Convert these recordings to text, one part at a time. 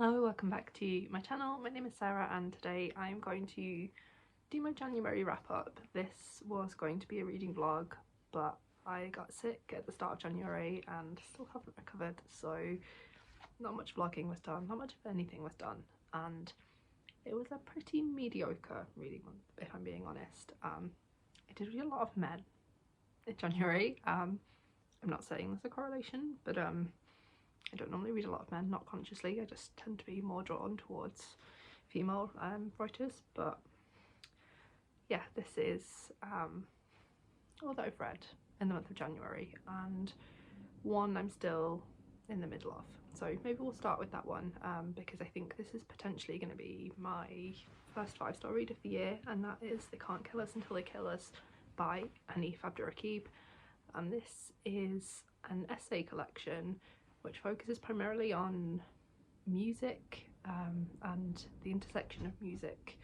Hello, welcome back to my channel. My name is Sarah and today I'm going to do my January wrap up. This was going to be a reading vlog, but I got sick at the start of January and still haven't recovered, so not much vlogging was done, not much of anything was done, and it was a pretty mediocre reading month if I'm being honest. I did read a lot of men in January. I'm not saying there's a correlation, but I don't normally read a lot of men, not consciously. I just tend to be more drawn towards female writers. But yeah, this is all that I've read in the month of January, and one I'm still in the middle of. So maybe we'll start with that one because I think this is potentially going to be my first 5-star read of the year, and that is They Can't Kill Us Until They Kill Us by Hanif Abqurraqib. And this is an essay collection which focuses primarily on music and the intersection of music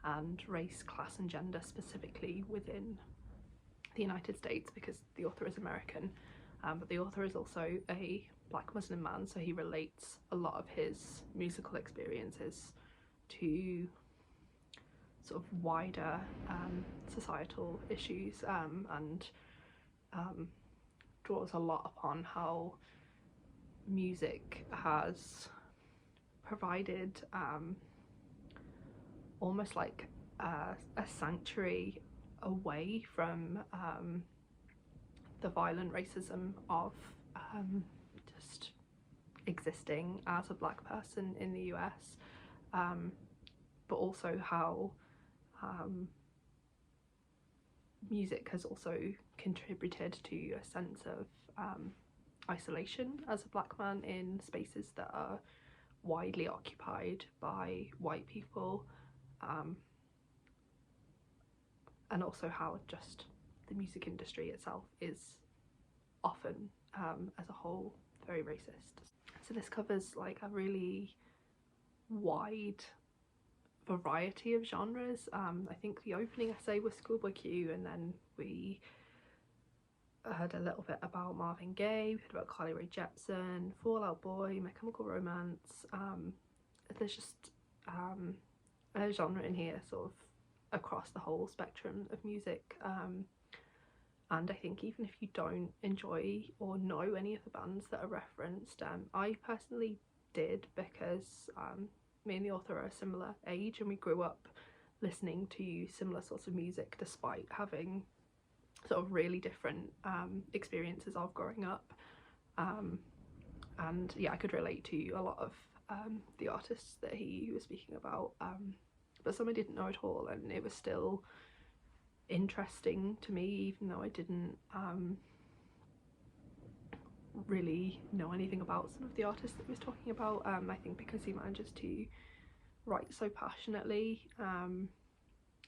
and race, class and gender, specifically within the United States, because the author is American, but the author is also a Black Muslim man, so he relates a lot of his musical experiences to sort of wider societal issues and draws a lot upon how music has provided almost like a sanctuary away from the violent racism of just existing as a Black person in the US, but also how music has also contributed to a sense of isolation as a Black man in spaces that are widely occupied by white people, and also how just the music industry itself is often as a whole very racist. So this covers like a really wide variety of genres. I think the opening essay was Schoolboy Q, and then we heard a little bit about Marvin Gaye, we heard about Carly Rae Jepsen, Fall Out Boy, My Chemical Romance. There's just a genre in here sort of across the whole spectrum of music, and I think even if you don't enjoy or know any of the bands that are referenced, I personally did, because me and the author are a similar age and we grew up listening to similar sorts of music despite having sort of really different experiences of growing up, and yeah, I could relate to a lot of the artists that he was speaking about, but some I didn't know at all, and it was still interesting to me even though I didn't really know anything about some of the artists that he was talking about. I think because he manages to write so passionately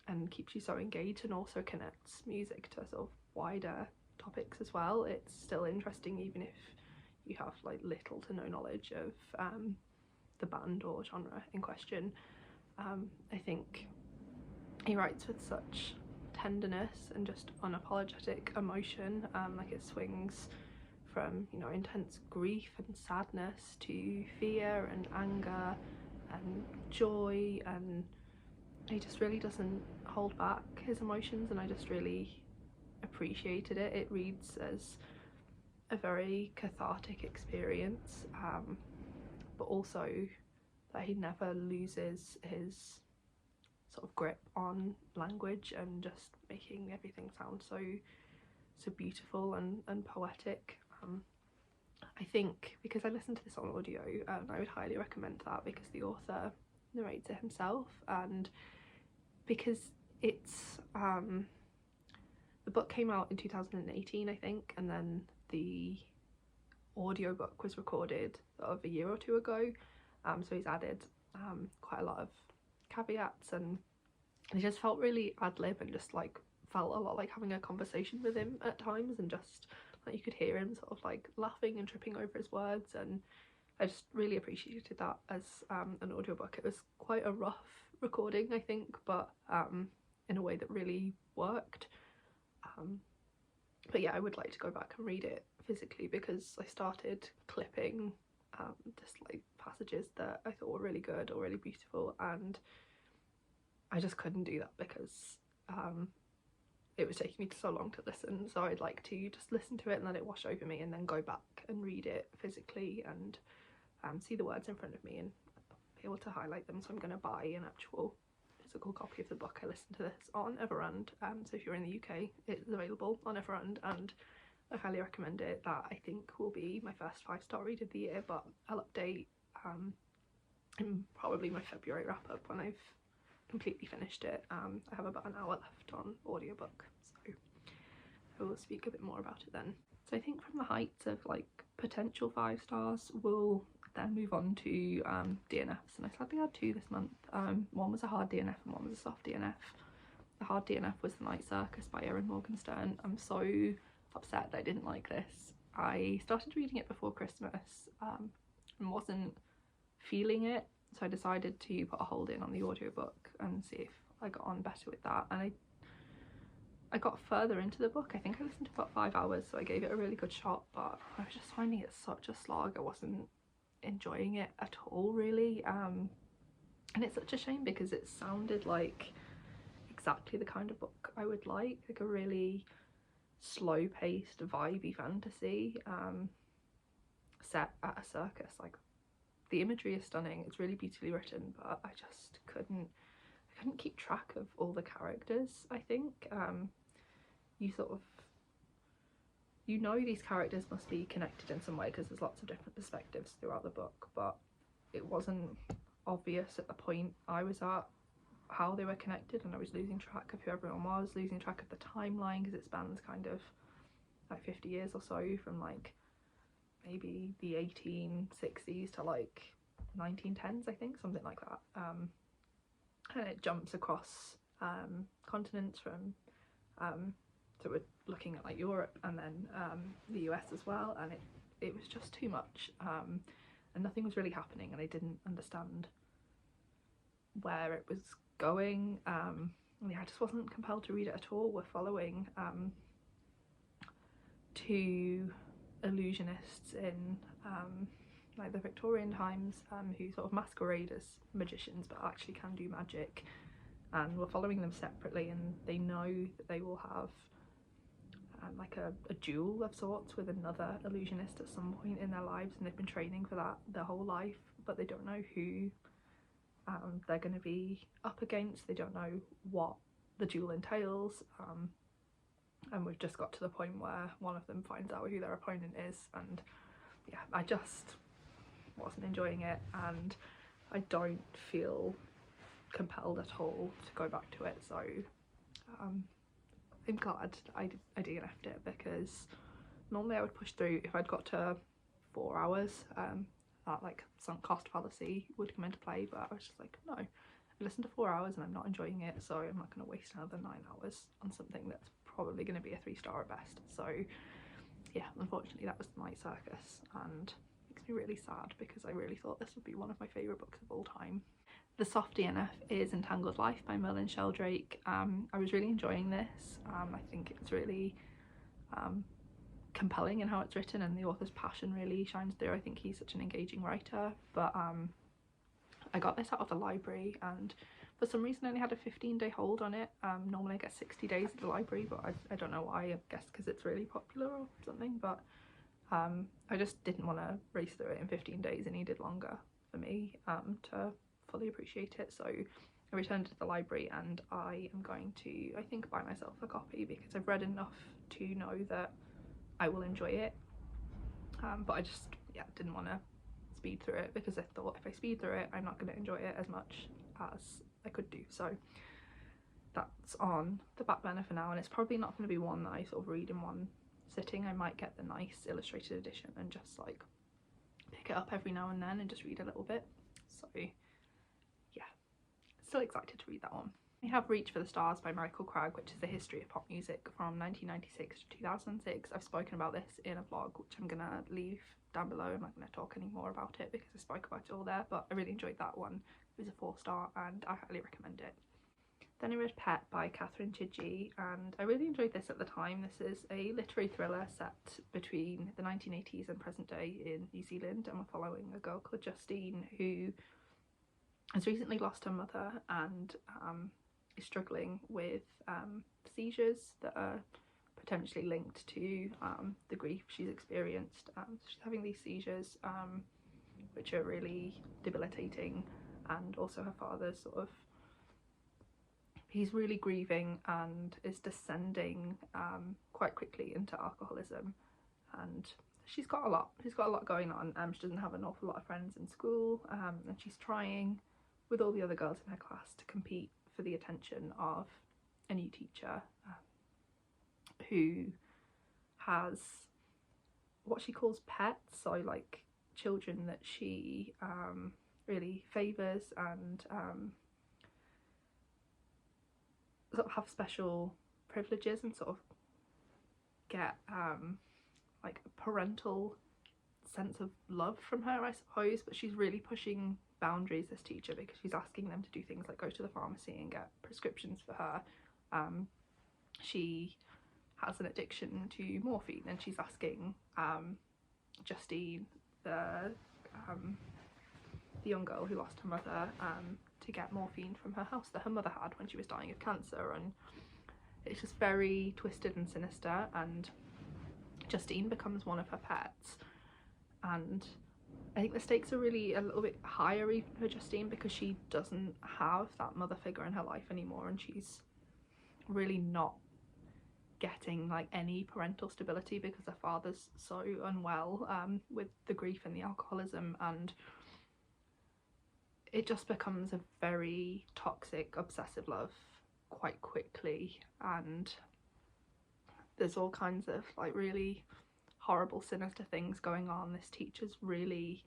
and keeps you so engaged, and also connects music to sort of wider topics as well, it's still interesting even if you have like little to no knowledge of the band or genre in question. I think he writes with such tenderness and just unapologetic emotion, like it swings from, you know, intense grief and sadness to fear and anger and joy, and he just really doesn't hold back his emotions, and I just really appreciated it. It reads as a very cathartic experience, but also that he never loses his sort of grip on language and just making everything sound so beautiful and poetic. I think because I listened to this on audio, I would highly recommend that because the author narrates it himself, and because it's the book came out in 2018 I think, and then the audiobook was recorded sort of a year or two ago, so he's added quite a lot of caveats, and it just felt really ad-lib and just like felt a lot like having a conversation with him at times, and just like you could hear him sort of like laughing and tripping over his words, and I just really appreciated that as an audiobook. It was quite a rough recording I think, but in a way that really worked. But yeah, I would like to go back and read it physically because I started clipping just like passages that I thought were really good or really beautiful, and I just couldn't do that because it was taking me so long to listen. So I'd like to just listen to it and let it wash over me, and then go back and read it physically and see the words in front of me and be able to highlight them. So I'm going to buy an actual physical copy of the book. I listened to this on Everand, so if you're in the UK, it's available on Everand, and I highly recommend it. That I think will be my first 5-star read of the year, but I'll update in probably my February wrap up when I've completely finished it. I have about an hour left on audiobook, so I will speak a bit more about it then. So I think from the heights of like potential 5 stars, we'll then move on to DNFs, and I sadly had 2 this month. One was a hard DNF and one was a soft DNF. The hard DNF was The Night Circus by Erin Morgenstern. I'm so upset that I didn't like this. I started reading it before Christmas and wasn't feeling it, so I decided to put a hold in on the audiobook and see if I got on better with that, and I got further into the book. I think I listened to about 5 hours, so I gave it a really good shot, but I was just finding it such a slog. I wasn't enjoying it at all, really, and it's such a shame because it sounded like exactly the kind of book I would like a really slow-paced, vibey fantasy set at a circus. Like, the imagery is stunning, it's really beautifully written, but I just couldn't keep track of all the characters. I think you sort of, you know, these characters must be connected in some way because there's lots of different perspectives throughout the book, but it wasn't obvious at the point I was at how they were connected, and I was losing track of who everyone was, losing track of the timeline because it spans kind of like 50 years or so, from like maybe the 1860s to like 1910s, I think, something like that. And it jumps across continents from so we're looking at like Europe and then the US as well, and it was just too much, and nothing was really happening, and I didn't understand where it was going. Yeah, I just wasn't compelled to read it at all. We're following 2 illusionists in like the Victorian times who sort of masquerade as magicians but actually can do magic, and we're following them separately, and they know that they will have like a duel of sorts with another illusionist at some point in their lives, and they've been training for that their whole life, but they don't know who they're going to be up against. They don't know what the duel entails, and we've just got to the point where one of them finds out who their opponent is, and yeah, I just wasn't enjoying it, and I don't feel compelled at all to go back to it. So I'm glad I DNF'd it, because normally I would push through if I'd got to 4 hours. That like sunk cost fallacy would come into play, but I was just like, no, I listened to 4 hours and I'm not enjoying it, so I'm not going to waste another 9 hours on something that's probably going to be a 3-star at best. So yeah, unfortunately that was The Night Circus, and it makes me really sad because I really thought this would be one of my favourite books of all time. The soft DNF is Entangled Life by Merlin Sheldrake. I was really enjoying this. I think it's really compelling in how it's written, and the author's passion really shines through. I think he's such an engaging writer, but I got this out of the library, and for some reason I only had a 15-day hold on it. Normally I get 60 days at the library, but I don't know why. I guess because it's really popular or something, but I just didn't want to race through it in 15 days. It needed longer for me to fully appreciate it, so I returned it to the library, and I am going to, I think, buy myself a copy because I've read enough to know that I will enjoy it, but I just, yeah, didn't want to speed through it because I thought if I speed through it I'm not going to enjoy it as much as I could do. So that's on the back burner for now, and it's probably not going to be one that I sort of read in one sitting. I might get the nice illustrated edition and just like pick it up every now and then and just read a little bit. So yeah, still excited to read that one. We have Reach for the Stars by Cragg, which is the history of pop music from 1996 to 2006. I've spoken about this in a vlog, which I'm gonna leave down below. I'm not gonna talk any more about it because I spoke about it all there, but I really enjoyed that one. It was a 4-star and I highly recommend it. Then I read Pet by Chidgey, and I really enjoyed this at the time. This is a literary thriller set between the 1980s and present day in New Zealand, and we're following a girl called Justine who has recently lost her mother and is struggling with seizures that are potentially linked to the grief she's experienced. She's having these seizures which are really debilitating, and also her father's he's really grieving and is descending quite quickly into alcoholism, and she's got a lot going on. She doesn't have an awful lot of friends in school, and she's trying with all the other girls in her class to compete for the attention of a new teacher who has what she calls pets, so like children that she really favours and sort of have special privileges and sort of get like a parental sense of love from her, I suppose. But she's really pushing boundaries, this teacher, because she's asking them to do things like go to the pharmacy and get prescriptions for her. She has an addiction to morphine, and she's asking Justine, the young girl who lost her mother, to get morphine from her house that her mother had when she was dying of cancer. And it's just very twisted and sinister, and Justine becomes one of her pets. And I think the stakes are really a little bit higher even for Justine, because she doesn't have that mother figure in her life anymore, and she's really not getting like any parental stability because her father's so unwell with the grief and the alcoholism, and it just becomes a very toxic obsessive love quite quickly. And there's all kinds of like really horrible, sinister things going on. This teacher's really,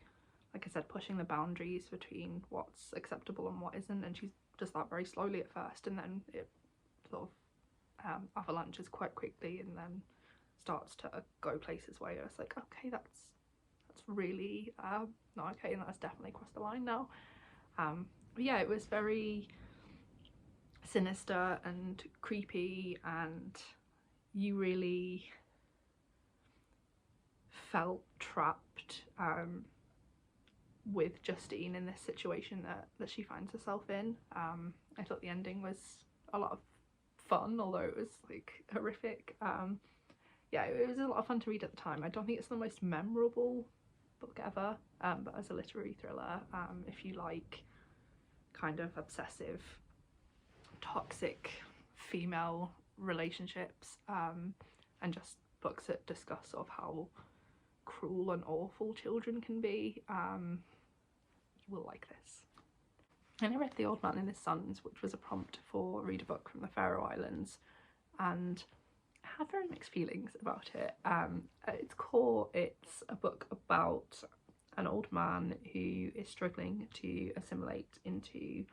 like I said, pushing the boundaries between what's acceptable and what isn't, and she does that very slowly at first, and then it sort of avalanches quite quickly, and then starts to go places where it's like, okay, that's really not okay, and that's definitely crossed the line now. But yeah, it was very sinister and creepy, and you really felt trapped with Justine in this situation that she finds herself in. I thought the ending was a lot of fun, although it was like horrific. Yeah, it was a lot of fun to read at the time. I don't think it's the most memorable book ever, but as a literary thriller, if you like kind of obsessive, toxic female relationships, and just books that discuss sort of how cruel and awful children can be, you will like this. And I read The Old Man and His Sons, which was a prompt for a read a book from the Faroe Islands, and I had very mixed feelings about it. At its core, it's a book about an old man who is struggling to assimilate into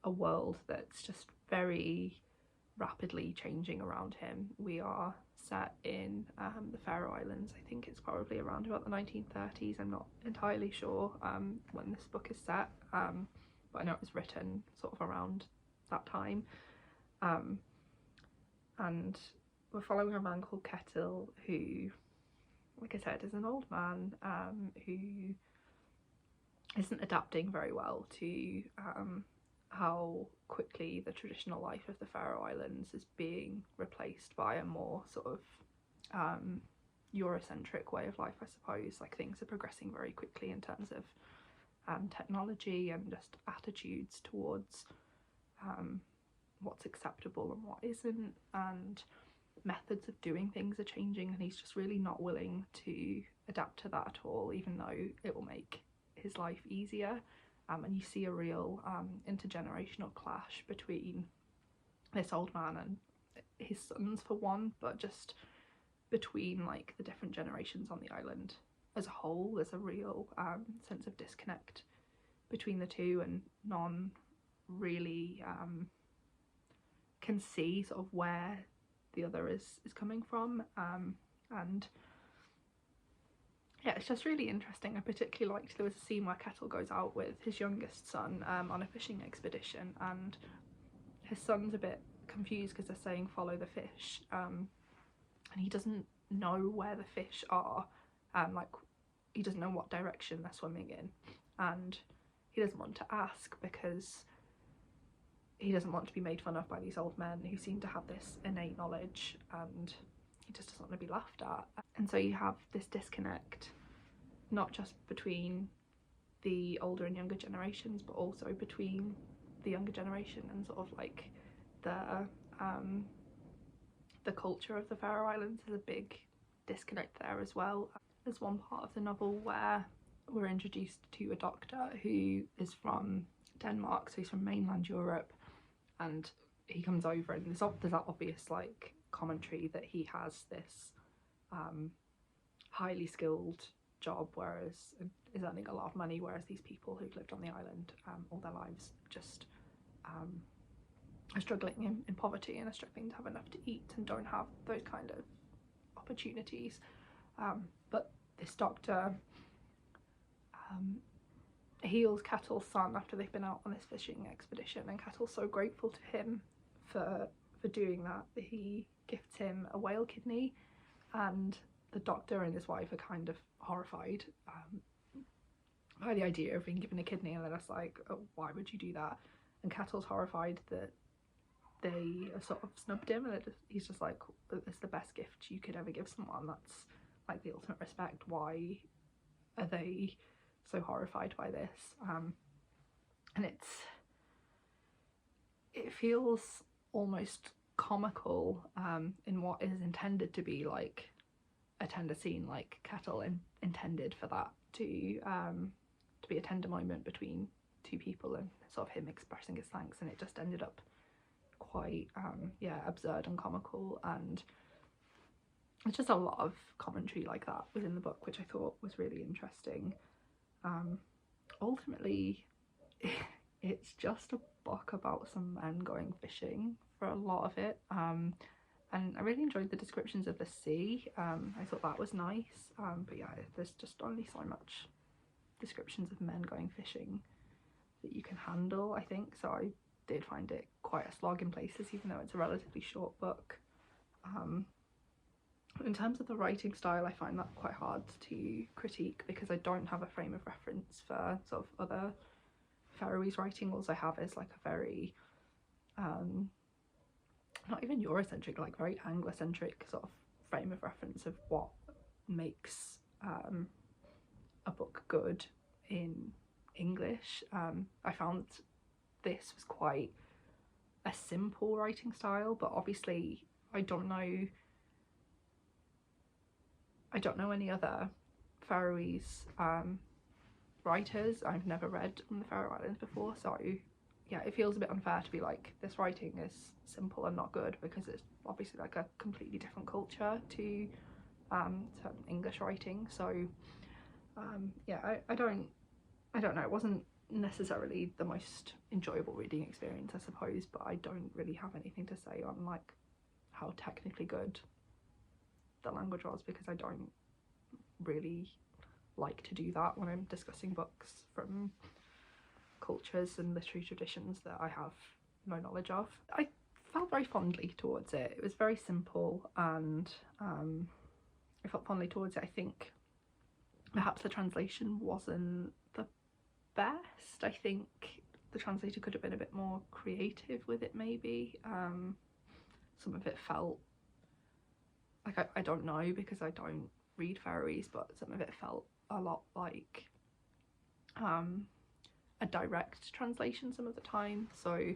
a world that's just very rapidly changing around him. We are set in the Faroe Islands. I think it's probably around about the 1930s. I'm not entirely sure when this book is set, but I know it was written sort of around that time. And we're following a man called Ketil, who, like I said, is an old man who isn't adapting very well to how quickly the traditional life of the Faroe Islands is being replaced by a more sort of Eurocentric way of life, I suppose. Like, things are progressing very quickly in terms of technology and just attitudes towards what's acceptable and what isn't, and methods of doing things are changing, and he's just really not willing to adapt to that at all, even though it will make his life easier. And you see a real intergenerational clash between this old man and his sons for one, but just between like the different generations on the island as a whole. There's a real sense of disconnect between the two, and none really can see sort of where the other is coming from. And yeah, it's just really interesting. I particularly liked, there was a scene where Ketil goes out with his youngest son on a fishing expedition, and his son's a bit confused because they're saying follow the fish, and he doesn't know where the fish are, like he doesn't know what direction they're swimming in, and he doesn't want to ask because he doesn't want to be made fun of by these old men who seem to have this innate knowledge, and he just doesn't want to be laughed at. And so you have this disconnect, not just between the older and younger generations, but also between the younger generation and sort of like the culture of the Faroe Islands. There's a big disconnect there as well. There's one part of the novel where we're introduced to a doctor who is from Denmark, so he's from mainland Europe, and he comes over and there's that obvious like commentary that he has this highly skilled job, whereas is earning a lot of money, whereas these people who've lived on the island all their lives just are struggling in poverty and are struggling to have enough to eat and don't have those kind of opportunities. But this doctor heals Kettle's son after they've been out on this fishing expedition, and Kettle's so grateful to him for doing that he gifts him a whale kidney, and the doctor and his wife are kind of horrified by the idea of being given a kidney, and they're just like, oh, why would you do that? And Kettle's horrified that they have sort of snubbed him, and he's just like, it's the best gift you could ever give someone, that's like the ultimate respect, why are they so horrified by this? And it feels almost comical in what is intended to be like a tender scene, like Kettle intended for that to be a tender moment between two people and sort of him expressing his thanks, and it just ended up quite yeah, absurd and comical. And it's just a lot of commentary like that within the book, which I thought was really interesting. Ultimately it's just a book about some men going fishing for a lot of it, and I really enjoyed the descriptions of the sea. I thought that was nice, but yeah, there's just only so much descriptions of men going fishing that you can handle, I think, so I did find it quite a slog in places, even though it's a relatively short book. In terms of the writing style, I find that quite hard to critique because I don't have a frame of reference for sort of other Faroese writing. All I have is like a very not even Eurocentric, like very Anglo-centric sort of frame of reference of what makes a book good in English. I found this was quite a simple writing style, but obviously I don't know any other Faroese writers. I've never read on the Faroe Islands before, so yeah, it feels a bit unfair to be like, this writing is simple and not good, because it's obviously like a completely different culture to English writing. So yeah, I don't know, it wasn't necessarily the most enjoyable reading experience, I suppose, but I don't really have anything to say on like how technically good the language was, because I don't really like to do that when I'm discussing books from cultures and literary traditions that I have no knowledge of. I felt very fondly towards it. It was very simple, and I felt fondly towards it. I think perhaps the translation wasn't the best. I think the translator could have been a bit more creative with it, maybe. Some of it felt like, I don't know because I don't read Faroese, but some of it felt a lot like a direct translation some of the time. So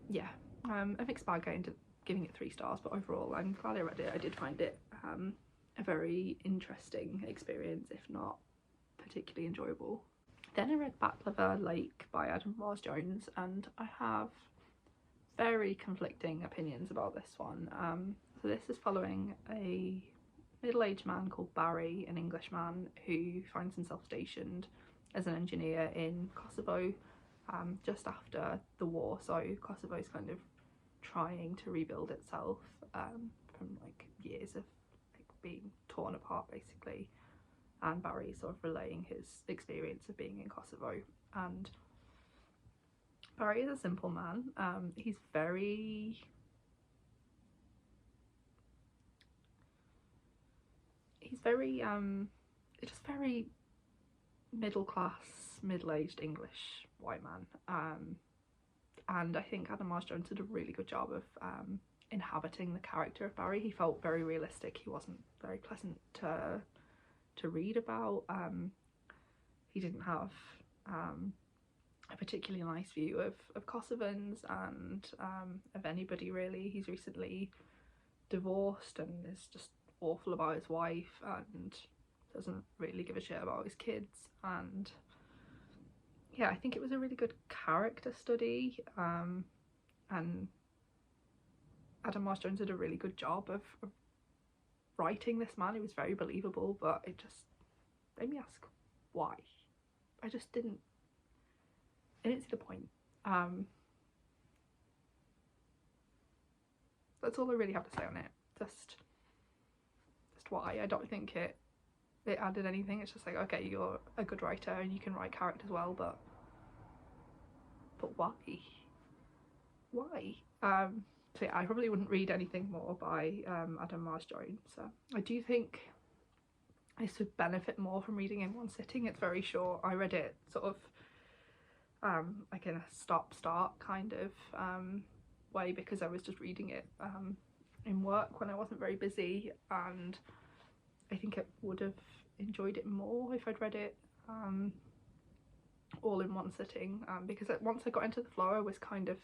yeah, a mixed bag. I ended up giving it 3 stars, but overall I'm glad I read it. I did find it a very interesting experience, if not particularly enjoyable. Then I read Batlava Lake by Adam Ross Jones, and I have very conflicting opinions about this one. So this is following a middle-aged man called Barry, an Englishman who finds himself stationed as an engineer in Kosovo just after the war. So Kosovo's kind of trying to rebuild itself from like years of like being torn apart basically, and Barry's sort of relaying his experience of being in Kosovo. And Barry is a simple man. He's very just very middle class, middle-aged English white man. And I think Adam Marsh-Jones did a really good job of inhabiting the character of Barry. He felt very realistic. He wasn't very pleasant to read about. He didn't have a particularly nice view of Kosovans and of anybody really. He's recently divorced and is just awful about his wife and doesn't really give a shit about his kids. And yeah, I think it was a really good character study, and Adam Marsh-Jones did a really good job of writing this man. He was very believable, but it just made me ask why. I didn't see the point. That's all I really have to say on it. Just why. I don't think it added anything. It's just like, okay, you're a good writer and you can write characters well, but why? So yeah, I probably wouldn't read anything more by Adam Marsh-Jones. So I do think I should benefit more from reading in one sitting. It's very short. I read it sort of like in a stop-start kind of way, because I was just reading it in work when I wasn't very busy, and I think I would have enjoyed it more if I'd read it all in one sitting, because once I got into the flow I was kind of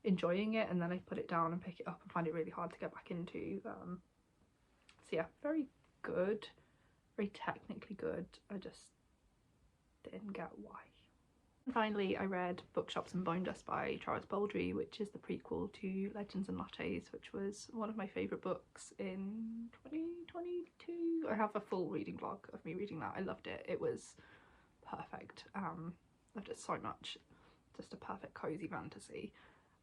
enjoying it, and then I put it down and pick it up and find it really hard to get back into. So yeah, very good, very technically good. I just didn't get why. Finally, I read Bookshops and Bonedust by Baldree, which is the prequel to Legends and Lattes, which was one of my favourite books in 2022. I have a full reading vlog of me reading that. I loved it. It was perfect. Loved it so much. Just a perfect cosy fantasy.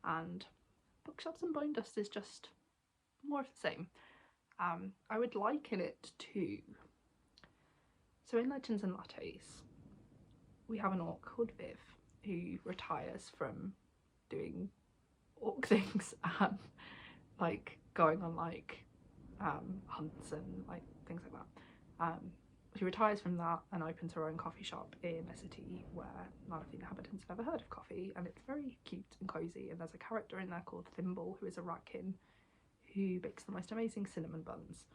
And Bookshops and Bonedust is just more of the same. I would liken it to... So in Legends and Lattes, we have an orc called Viv who retires from doing orc things and like going on like hunts and like things like that. She retires from that and opens her own coffee shop in a city where none of the inhabitants have ever heard of coffee, and it's very cute and cozy. And there's a character in there called Thimble, who is a ratkin who bakes the most amazing cinnamon buns.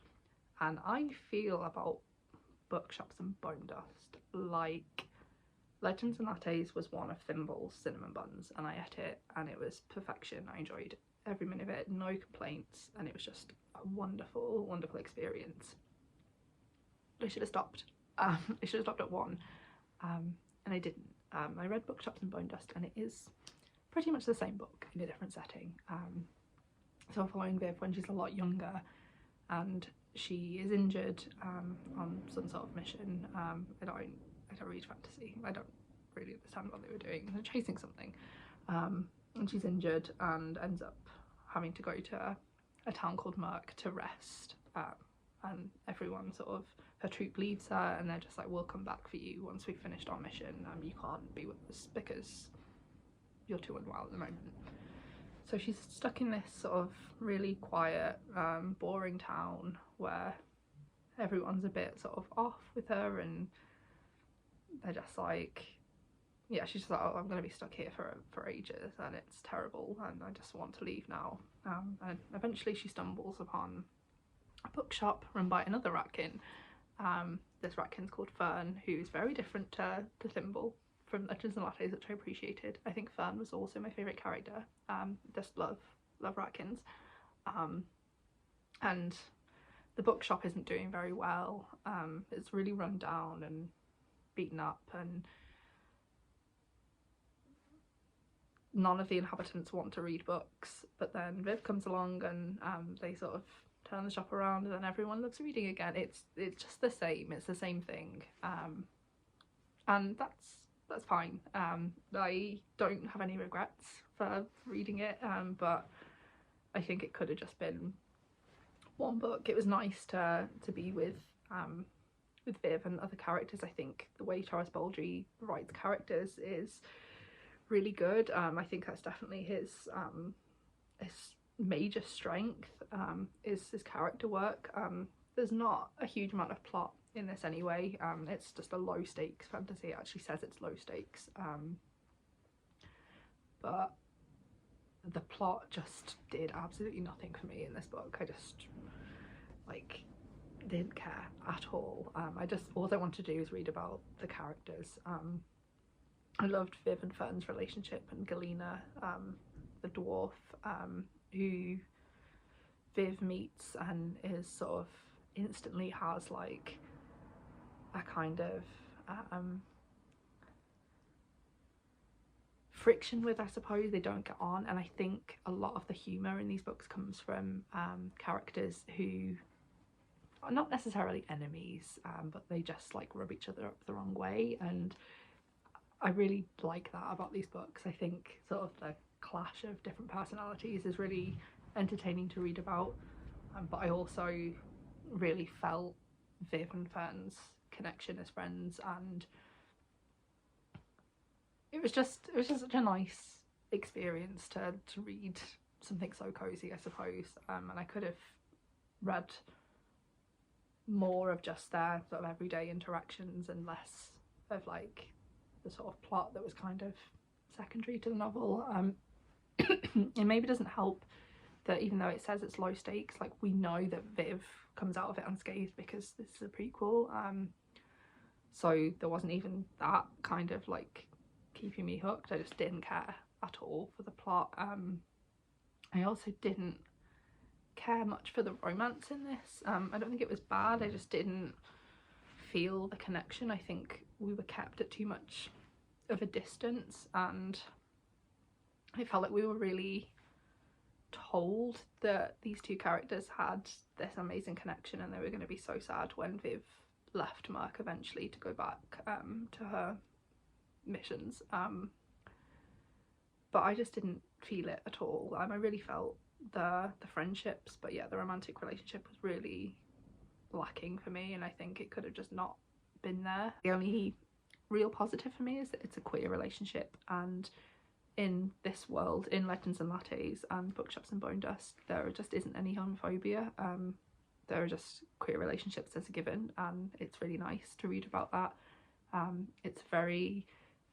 And I feel about Bookshops and Bonedust like Legends and Lattes was one of Thimble's cinnamon buns, and I ate it and it was perfection. I enjoyed every minute of it, no complaints, and it was just a wonderful, wonderful experience. I should have stopped. I should have stopped at one, and I didn't. I read Bookshops and Bonedust, and it is pretty much the same book in a different setting. So I'm following Viv when she's a lot younger, and she is injured on some sort of mission. I don't read fantasy. I don't really understand what they were doing. They're chasing something, and she's injured and ends up having to go to a town called Merk to rest. And everyone sort of, her troop leaves her, and they're just like, we'll come back for you once we've finished our mission. You can't be with us because you're too unwell at the moment. So she's stuck in this sort of really quiet, boring town where everyone's a bit sort of off with her, and they're just like, yeah, she's just like, oh, I'm gonna be stuck here for ages and it's terrible and I just want to leave now. And eventually she stumbles upon a bookshop run by another ratkin. This ratkin's called Fern, who's very different to Thimble from Legends and Lattes, which I appreciated. I think Fern was also my favourite character. Just love ratkins. And the bookshop isn't doing very well. It's really run down and beaten up, and none of the inhabitants want to read books. But then Viv comes along and they sort of turn the shop around, and then everyone loves reading again. It's just the same. It's the same thing, and that's fine. I don't have any regrets for reading it, but I think it could have just been one book. It was nice to be with Viv and other characters. I think the way Baldree writes characters is really good. I think that's definitely his major strength, is his character work. There's not a huge amount of plot in this anyway. It's just a low stakes fantasy. It actually says it's low stakes, but the plot just did absolutely nothing for me in this book. I just like didn't care at all. All I wanted to do is read about the characters. I loved Viv and Fern's relationship, and Galena, the dwarf, who Viv meets and is sort of instantly has like a kind of friction with, I suppose. They don't get on, and I think a lot of the humour in these books comes from characters who are not necessarily enemies, but they just like rub each other up the wrong way, and I really like that about these books. I think sort of the clash of different personalities is really entertaining to read about, but I also really felt Viv and Fern's connection as friends, and it was just such a nice experience to read something so cozy, I suppose. And I could have read more of just their sort of everyday interactions and less of like the sort of plot that was kind of secondary to the novel. It maybe doesn't help that even though it says it's low stakes, like we know that Viv comes out of it unscathed because this is a prequel, so there wasn't even that kind of like keeping me hooked. I just didn't care at all for the plot. I also didn't care much for the romance in this. I don't think it was bad, I just didn't feel the connection. I think we were kept at too much of a distance, and I felt like we were really told that these two characters had this amazing connection and they were going to be so sad when Viv left Merc eventually to go back to her missions, but I just didn't feel it at all. I really felt the friendships, but yeah, the romantic relationship was really lacking for me, and I think it could have just not been there. The only real positive for me is that it's a queer relationship, and in this world, in Legends and Lattes and Bookshops and Bonedust, there just isn't any homophobia. There are just queer relationships as a given, and it's really nice to read about that. It's very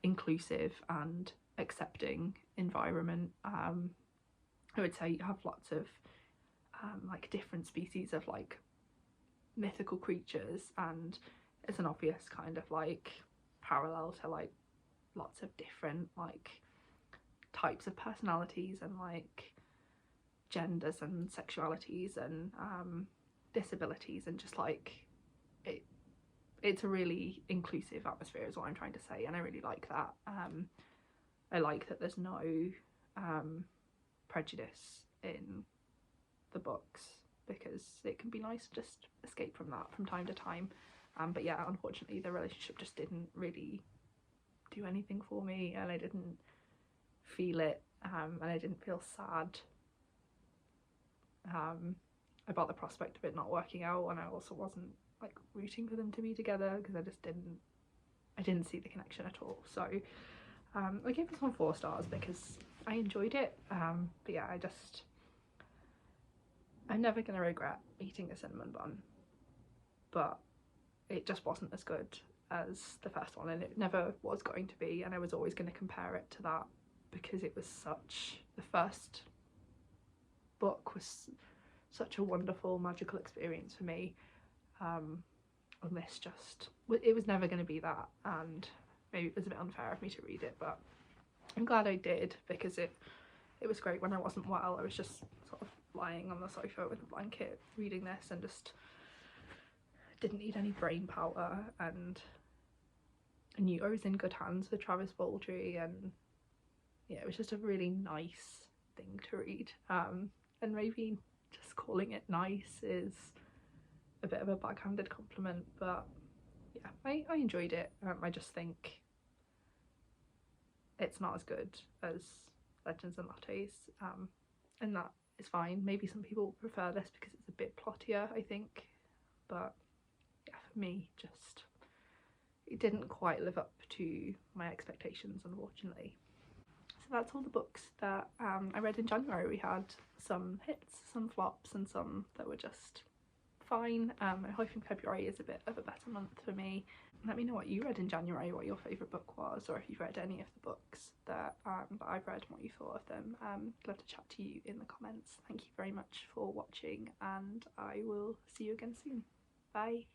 inclusive and accepting environment. I would say you have lots of like different species of like mythical creatures, and it's an obvious kind of like parallel to like lots of different like types of personalities and like genders and sexualities and disabilities, and just like it's a really inclusive atmosphere is what I'm trying to say, and I really like that. I like that there's no prejudice in the books, because it can be nice to just escape from that from time to time. But yeah, unfortunately the relationship just didn't really do anything for me, and I didn't feel it, and I didn't feel sad about the prospect of it not working out, and I also wasn't like rooting for them to be together because I didn't see the connection at all. So I gave this one 4 stars because I enjoyed it, but yeah, I'm never gonna regret eating a cinnamon bun, but it just wasn't as good as the first one, and it never was going to be, and I was always going to compare it to that because it was the first book was such a wonderful magical experience for me, and this it was never going to be that, and maybe it was a bit unfair of me to read it, but I'm glad I did, because it was great. When I wasn't well, I was just sort of lying on the sofa with a blanket reading this and just didn't need any brain power, and I knew I was in good hands with Travis Baldree, and yeah, it was just a really nice thing to read. And maybe just calling it nice is a bit of a backhanded compliment, but yeah, I enjoyed it. I just think it's not as good as Legends and Lattes, and that is fine. Maybe some people prefer this because it's a bit plottier, I think, but yeah, for me, just it didn't quite live up to my expectations, unfortunately. So that's all the books that I read in January. We had some hits, some flops, and some that were just fine. I'm hoping February is a bit of a better month for me. Let me know what you read in January, what your favourite book was, or if you've read any of the books that I've read and what you thought of them. I'd love to chat to you in the comments. Thank you very much for watching, and I will see you again soon. Bye.